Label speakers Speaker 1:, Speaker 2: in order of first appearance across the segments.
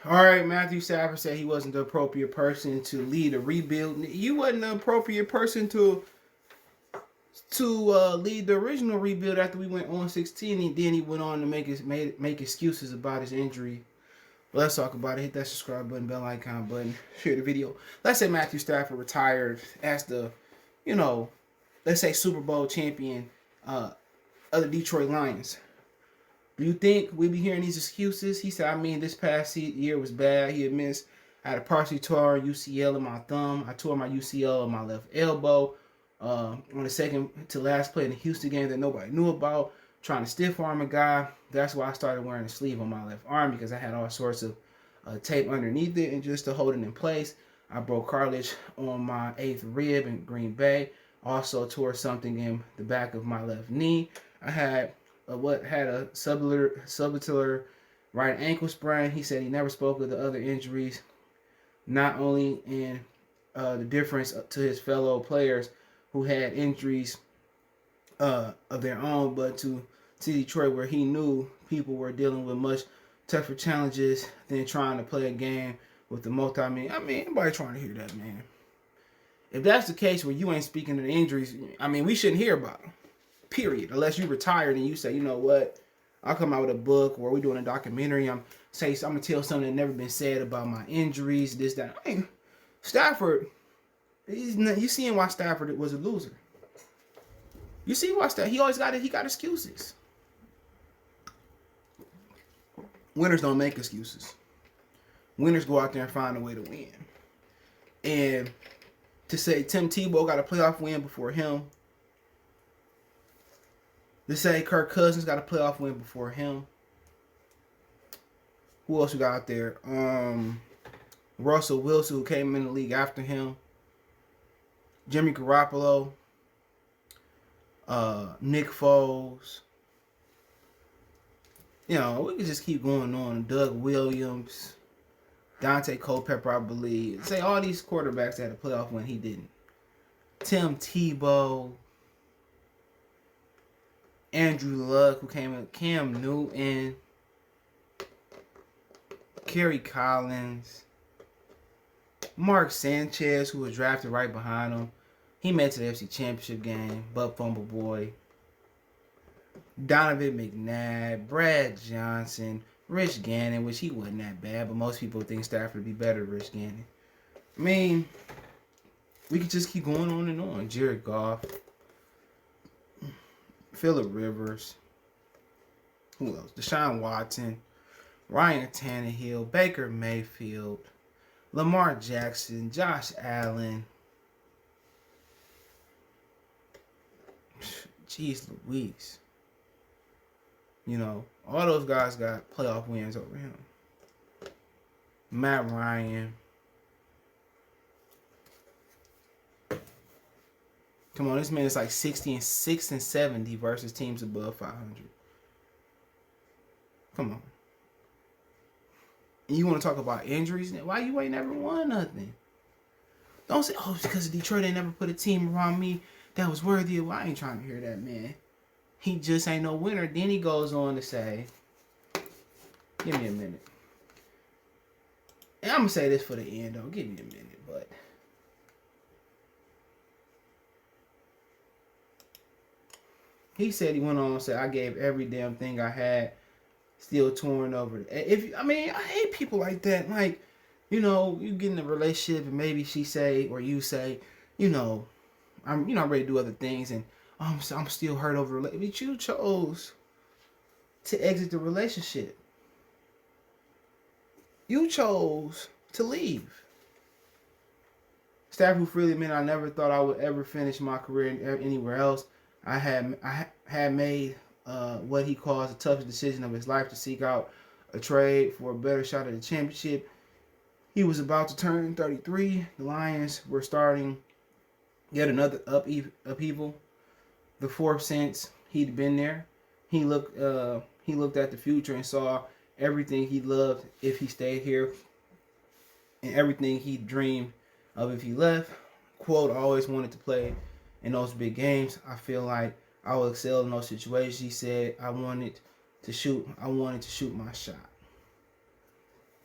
Speaker 1: All right, Matthew Stafford said he wasn't the appropriate person to lead a rebuild. You wasn't the appropriate person to lead the original rebuild after we went on 16, and then he went on to make excuses about his injury. But let's talk about it. Hit that subscribe button, bell icon button, share the video. Let's say Matthew Stafford retired as the, you know, let's say Super Bowl champion of the Detroit Lions. Do you think we'd be hearing these excuses? He said, this past year was bad. He had missed. I had a partially torn UCL in my thumb. I tore my UCL on my left elbow on the second to last play in the Houston game that nobody knew about. Trying to stiff arm a guy. That's why I started wearing a sleeve on my left arm, because I had all sorts of tape underneath it, and just to hold it in place. I broke cartilage on my 8th rib in Green Bay. Also tore something in the back of my left knee. I had a subluxar right ankle sprain. He said he never spoke of the other injuries, not only in the difference to his fellow players who had injuries of their own, but to Detroit, where he knew people were dealing with much tougher challenges than trying to play a game with the multi-million. Anybody trying to hear that, man? If that's the case where you ain't speaking of the injuries, we shouldn't hear about them. Period. Unless you retired and you say, you know what, I'll come out with a book, or we're doing a documentary. I'm gonna tell something that never been said about my injuries, this, that. Stafford, you seeing why Stafford was a loser. You see why he always got it. He got excuses. Winners don't make excuses. Winners go out there and find a way to win. And to say Tim Tebow got a playoff win before him, to say Kirk Cousins got a playoff win before him. Who else we got out there? Russell Wilson, who came in the league after him. Jimmy Garoppolo. Nick Foles. We can just keep going on. Doug Williams. Dante Culpepper, I believe. Say all these quarterbacks that had a playoff win, he didn't. Tim Tebow. Andrew Luck, who came in. Cam Newton. Kerry Collins. Mark Sanchez, who was drafted right behind him. He made it to the FC Championship game. Butt Fumble Boy. Donovan McNabb. Brad Johnson. Rich Gannon, which he wasn't that bad, but most people think Stafford would be better than Rich Gannon. We could just keep going on and on. Jared Goff. Phillip Rivers. Who else? Deshaun Watson. Ryan Tannehill. Baker Mayfield. Lamar Jackson. Josh Allen. Jeez Louise. All those guys got playoff wins over him. Matt Ryan. Come on, this man is like 60-6 and 70 versus teams above 500. Come on. And you want to talk about injuries? Why you ain't never won nothing? Don't say, it's because Detroit ain't never put a team around me that was worthy of. I ain't trying to hear that, man. He just ain't no winner. Then he goes on to say, give me a minute. And I'm going to say this for the end, though. Give me a minute, but he said, he went on and said, I gave every damn thing I had, still torn over. I hate people like that. Like, you get in a relationship and maybe she say, or you say, I'm ready to do other things, and I'm still hurt over it. But you chose to exit the relationship. You chose to leave. Stafford freely admitted, I never thought I would ever finish my career anywhere else. I had made what he calls the toughest decision of his life to seek out a trade for a better shot at the championship. He was about to turn 33. The Lions were starting yet another upheaval. The fourth since he'd been there. He looked at the future and saw everything he loved if he stayed here, and everything he dreamed of if he left. Quote, I always wanted to play in those big games. I feel like I will excel in those situations. He said, I wanted to shoot my shot.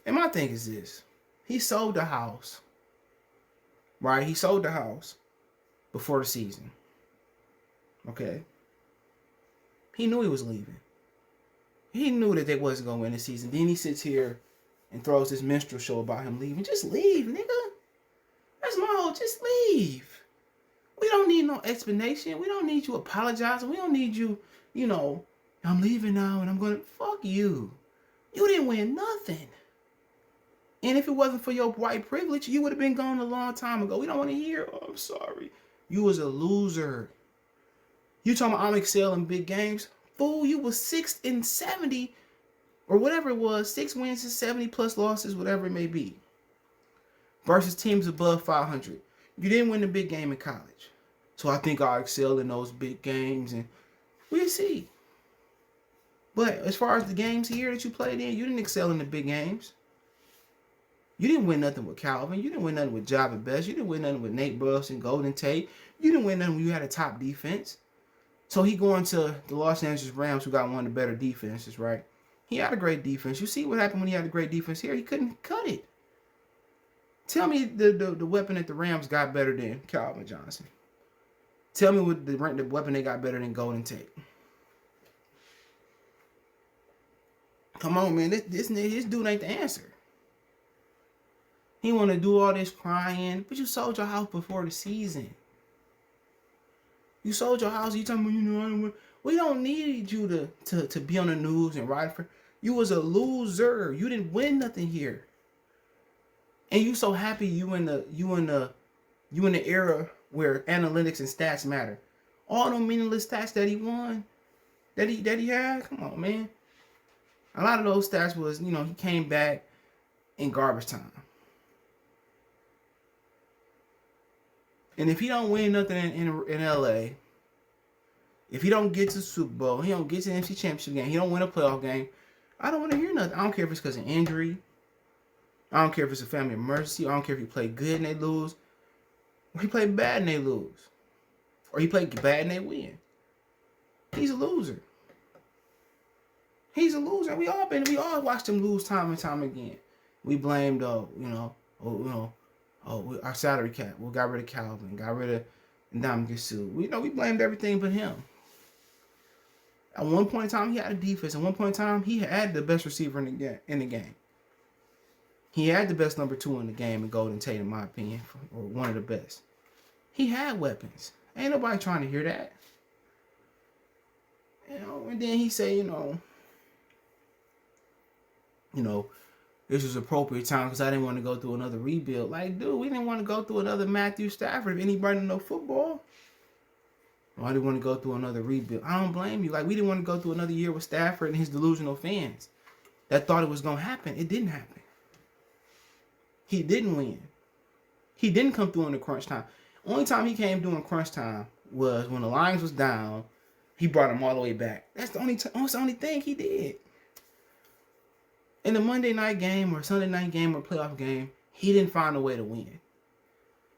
Speaker 1: And my thing is this. He sold the house. Right? He sold the house before the season. Okay? He knew he was leaving. He knew that they wasn't going to win the season. Then he sits here and throws this minstrel show about him leaving. Just leave, nigga. That's my whole, just leave. We don't need no explanation. We don't need you apologizing. We don't need you, I'm leaving now and I'm going to, fuck you. You didn't win nothing. And if it wasn't for your white privilege, you would have been gone a long time ago. We don't want to hear, oh, I'm sorry. You was a loser. You talking about I'm excelling big games? Fool, you was 6 and 70 or whatever it was. 6 wins and 70 plus losses, whatever it may be. Versus teams above 500. You didn't win the big game in college. So I think I'll excel in those big games and we'll see. But as far as the games here that you played in, you didn't excel in the big games. You didn't win nothing with Calvin. You didn't win nothing with Java Best. You didn't win nothing with Nate Burleson, Golden Tate. You didn't win nothing when you had a top defense. So he going to the Los Angeles Rams, who got one of the better defenses, right? He had a great defense. You see what happened when he had a great defense here? He couldn't cut it. Tell me the weapon that the Rams got better than Calvin Johnson. Tell me what the weapon they got better than Golden Tate. Come on, man. This dude ain't the answer. He want to do all this crying, but you sold your house before the season. You sold your house. You talking about, we don't need you to be on the news and ride for. You was a loser. You didn't win nothing here. And you so happy you in the era where analytics and stats matter. All them meaningless stats that he won, that he had. Come on, man. A lot of those stats was, he came back in garbage time. And if he don't win nothing in LA, if he don't get to the Super Bowl, he don't get to the NFC Championship game, he don't win a playoff game, I don't want to hear nothing. I don't care if it's because of injury. I don't care if it's a family emergency. I don't care if he played good and they lose. Or he played bad and they lose. Or he played bad and they win. He's a loser. He's a loser. We all watched him lose time and time again. We blamed, our salary cap. We got rid of Calvin, got rid of Ndamukong. We blamed everything but him. At one point in time, he had a defense. At one point in time, he had the best receiver in the game. He had the best number 2 in the game in Golden Tate, in my opinion, or one of the best. He had weapons. Ain't nobody trying to hear that. And then he say, this was appropriate time because I didn't want to go through another rebuild. Like, dude, we didn't want to go through another Matthew Stafford. If anybody know football, why didn't want to go through another rebuild? I don't blame you. Like, we didn't want to go through another year with Stafford and his delusional fans that thought it was going to happen. It didn't happen. He didn't win. He didn't come through in the crunch time. Only time he came during crunch time was when the Lions was down. He brought them all the way back. That's the only thing he did. In the Monday night game or Sunday night game or playoff game, he didn't find a way to win.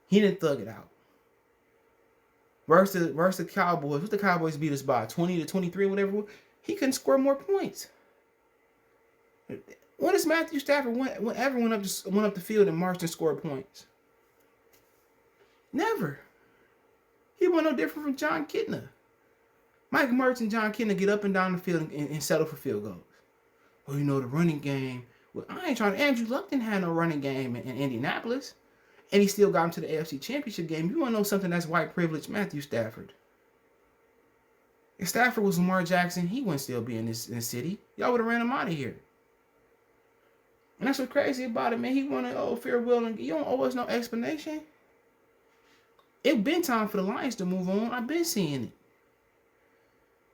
Speaker 1: He didn't thug it out. Versus the Cowboys. What the Cowboys beat us by? 20-23 or whatever. He couldn't score more points. When does Matthew Stafford ever went up the field and marched and scored points? Never. He wasn't no different from John Kitna. Mike Mertz and John Kitna get up and down the field and settle for field goals. Well, the running game. Well, I ain't trying to. Andrew Luck didn't have no running game in Indianapolis. And he still got him to the AFC Championship game. You want to know something that's white privilege? Matthew Stafford. If Stafford was Lamar Jackson, he wouldn't still be in this city. Y'all would have ran him out of here. And that's what's crazy about it, man. He wanted farewell, and you don't owe us no explanation. It been time for the Lions to move on. I've been seeing it.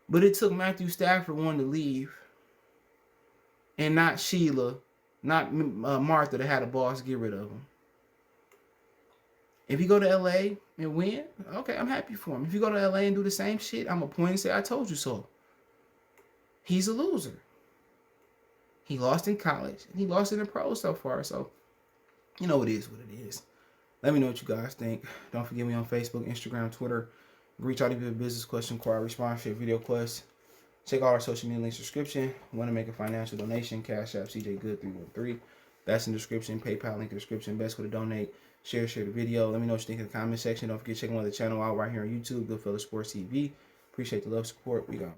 Speaker 1: But it took Matthew Stafford wanting to leave. And not Sheila, not Martha that had a boss get rid of him. If you go to LA and win, okay, I'm happy for him. If you go to LA and do the same shit, I'm going to point and say, I told you so. He's a loser. He lost in college, and he lost in the pros so far. So, it is what it is. Let me know what you guys think. Don't forget me on Facebook, Instagram, Twitter. Reach out if you have a business question, inquiry, sponsorship, video quest. Check out our social media links description. Want to make a financial donation? Cash App CJ Good 313. That's in the description. PayPal link in the description. Best way to donate. Share the video. Let me know what you think in the comment section. Don't forget to check my other channel out right here on YouTube, Goodfellas Sports TV. Appreciate the love, support. We go.